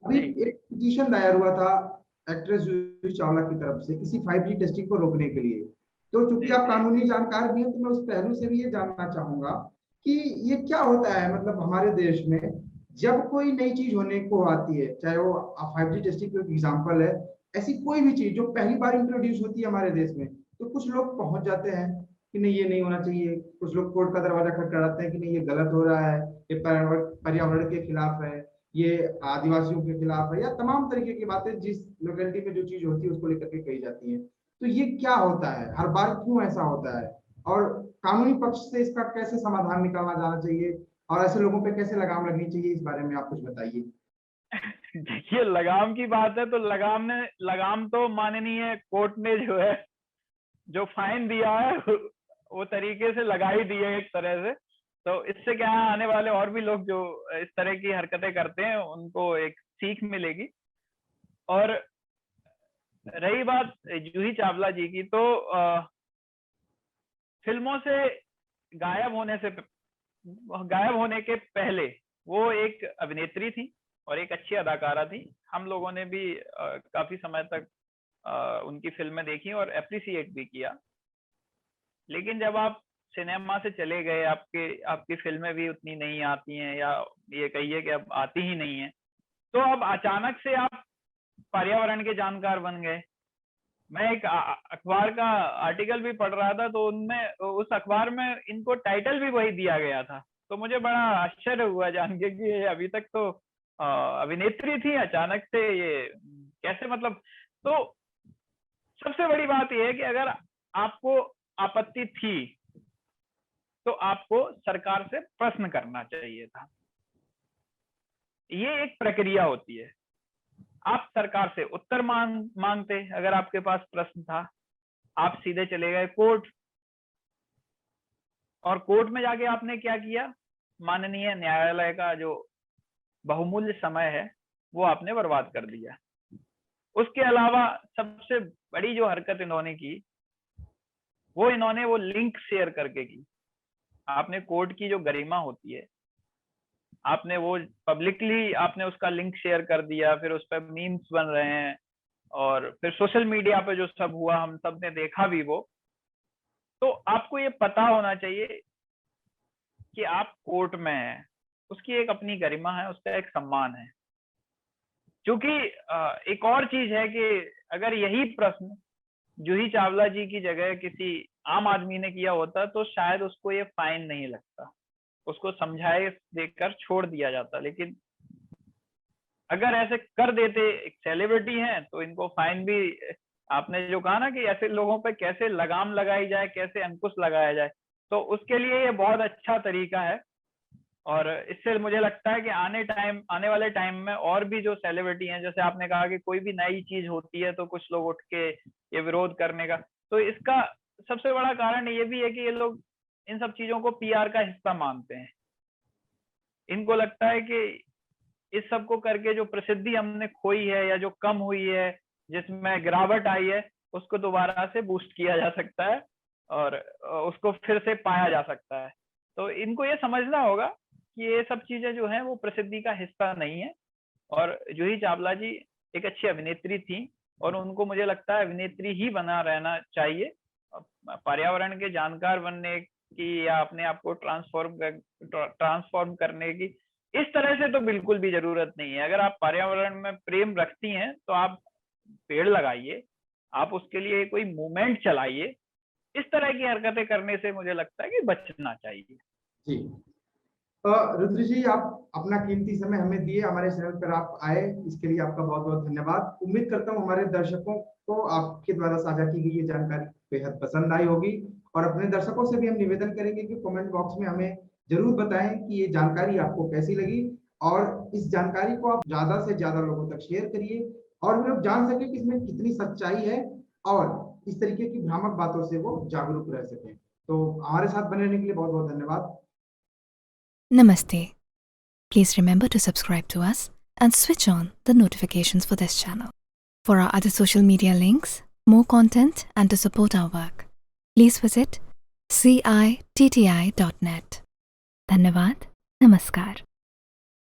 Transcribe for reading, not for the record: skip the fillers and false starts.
अभी जी एक पिटीशन दायर हुआ था एक्ट्रेस जूही चावला की तरफ से इसी 5G टेस्टिंग को रोकने के लिए। तो चूंकि जी आप जी। कानूनी जानकार भी हैं, तो मैं उस पहलू से भी ये जानना चाहूंगा कि ये क्या होता है, मतलब हमारे देश में जब कोई नई चीज होने को आती है, चाहे वो 5G टेस्टिंग का एग्जाम्पल है, ऐसी कोई भी चीज जो पहली बार इंट्रोड्यूस होती है हमारे देश में, तो कुछ लोग पहुंच जाते हैं कि नहीं ये नहीं होना चाहिए, कुछ लोग कोर्ट का दरवाजा खटखटाते हैं कि नहीं ये गलत हो रहा है, ये पर्यावरण के खिलाफ है, ये आदिवासियों के खिलाफ है, या तमाम तरीके की बातें जिस लोकेलिटी में जो चीज होती है उसको लेकर के कही जाती है। तो ये क्या होता है, हर बार क्यों ऐसा होता है, और कानूनी पक्ष से इसका कैसे समाधान निकालना जाना चाहिए, और ऐसे लोगों पे कैसे लगाम लगनी चाहिए, इस बारे में आप कुछ बताइए। देखिए, लगाम की बात है तो लगाम तो माननीय कोर्ट ने जो है, जो फाइन दिया है वो तरीके से लगा ही दिए एक तरह से। तो इससे क्या है, आने वाले और भी लोग जो इस तरह की हरकतें करते हैं उनको एक सीख मिलेगी। और रही बात जूही चावला जी की, तो फिल्मों से गायब होने से गायब होने के पहले वो एक अभिनेत्री थी और एक अच्छी अदाकारा थी। हम लोगों ने भी काफी समय तक उनकी फिल्में देखी और अप्रिसिएट भी किया। लेकिन जब आप सिनेमा से चले गए, आपकी फिल्में भी उतनी नहीं आती हैं, या ये कहिए कि अब आती ही नहीं है, तो अब अचानक से आप पर्यावरण के जानकार बन गए। मैं एक अखबार का आर्टिकल भी पढ़ रहा था, तो उनमें उस अखबार में इनको टाइटल भी वही दिया गया था। तो मुझे बड़ा आश्चर्य हुआ जान के कि ये अभी तक तो अभिनेत्री थी, अचानक से ये कैसे, मतलब। तो सबसे बड़ी बात यह है कि अगर आपको आपत्ति थी तो आपको सरकार से प्रश्न करना चाहिए था। ये एक प्रक्रिया होती है। आप सरकार से उत्तर मांगते, अगर आपके पास प्रश्न था, आप सीधे चले गए कोर्ट, और कोर्ट में जाके आपने क्या किया, माननीय न्यायालय का जो बहुमूल्य समय है वो आपने बर्बाद कर दिया। उसके अलावा सबसे बड़ी जो हरकत इन्होंने की, इन्होंने वो लिंक शेयर करके की। आपने कोर्ट की जो गरिमा होती है, आपने वो पब्लिकली आपने उसका लिंक शेयर कर दिया, फिर उस पर मीम्स बन रहे हैं, और फिर सोशल मीडिया पे जो सब हुआ हम सब ने देखा भी वो। तो आपको ये पता होना चाहिए कि आप कोर्ट में हैं, उसकी एक अपनी गरिमा है, उसका एक सम्मान है। क्योंकि एक और चीज है कि अगर यही प्रश्न जूही चावला जी की जगह किसी आम आदमी ने किया होता तो शायद उसको ये फाइन नहीं लगता, उसको समझाए देकर छोड़ दिया जाता। लेकिन अगर ऐसे कर देते, एक सेलिब्रिटी हैं तो इनको फाइन भी, आपने जो कहा ना कि ऐसे लोगों पे कैसे लगाम लगाई जाए, कैसे अंकुश लगाया जाए, तो उसके लिए ये बहुत अच्छा तरीका है। और इससे मुझे लगता है कि आने वाले टाइम में और भी जो सेलिब्रिटी हैं, जैसे आपने कहा कि कोई भी नई चीज होती है तो कुछ लोग उठ के ये विरोध करने का, तो इसका सबसे बड़ा कारण ये भी है कि ये लोग इन सब चीजों को पीआर का हिस्सा मानते हैं। इनको लगता है कि इस सब को करके जो प्रसिद्धि हमने खोई है या जो कम हुई है, जिसमें गिरावट आई है, उसको दोबारा से बूस्ट किया जा सकता है और उसको फिर से पाया जा सकता है। तो इनको ये समझना होगा कि ये सब चीजें जो हैं वो प्रसिद्धि का हिस्सा नहीं है। और जूही चावला जी एक अच्छी अभिनेत्री थी, और उनको मुझे लगता है अभिनेत्री ही बना रहना चाहिए। पर्यावरण के जानकार बनने की या अपने आप को ट्रांसफॉर्म करने की इस तरह से तो बिल्कुल भी जरूरत नहीं है। अगर आप पर्यावरण में प्रेम रखती हैं तो आप पेड़ लगाइए, आप उसके लिए कोई मूवमेंट चलाइए। इस तरह की हरकतें करने से मुझे लगता है कि बचना चाहिए। जी, रुद्र जी, आप अपना कीमती समय हमें दिए, हमारे चैनल पर आप आए, इसके लिए आपका बहुत बहुत धन्यवाद। उम्मीद करता हूँ हमारे दर्शकों को आपके द्वारा साझा की गई ये जानकारी बेहद पसंद आई होगी, और अपने दर्शकों से भी हम निवेदन करेंगे कि कमेंट बॉक्स में हमें जरूर बताएं कि ये जानकारी आपको कैसी लगी, और इस जानकारी को आप ज्यादा से ज्यादा लोगों तक शेयर करिए, और वे लोग जान सके कि इसमें कितनी सच्चाई है, और इस तरीके की भ्रामक बातों से वो जागरूक रह सके। तो हमारे साथ बने रहने के लिए बहुत बहुत धन्यवाद। Namaste. Please remember to subscribe to us and switch on the notifications for this channel. For our other social media links, more content, and to support our work, please visit citti.net. Dhanyavad. Namaskar.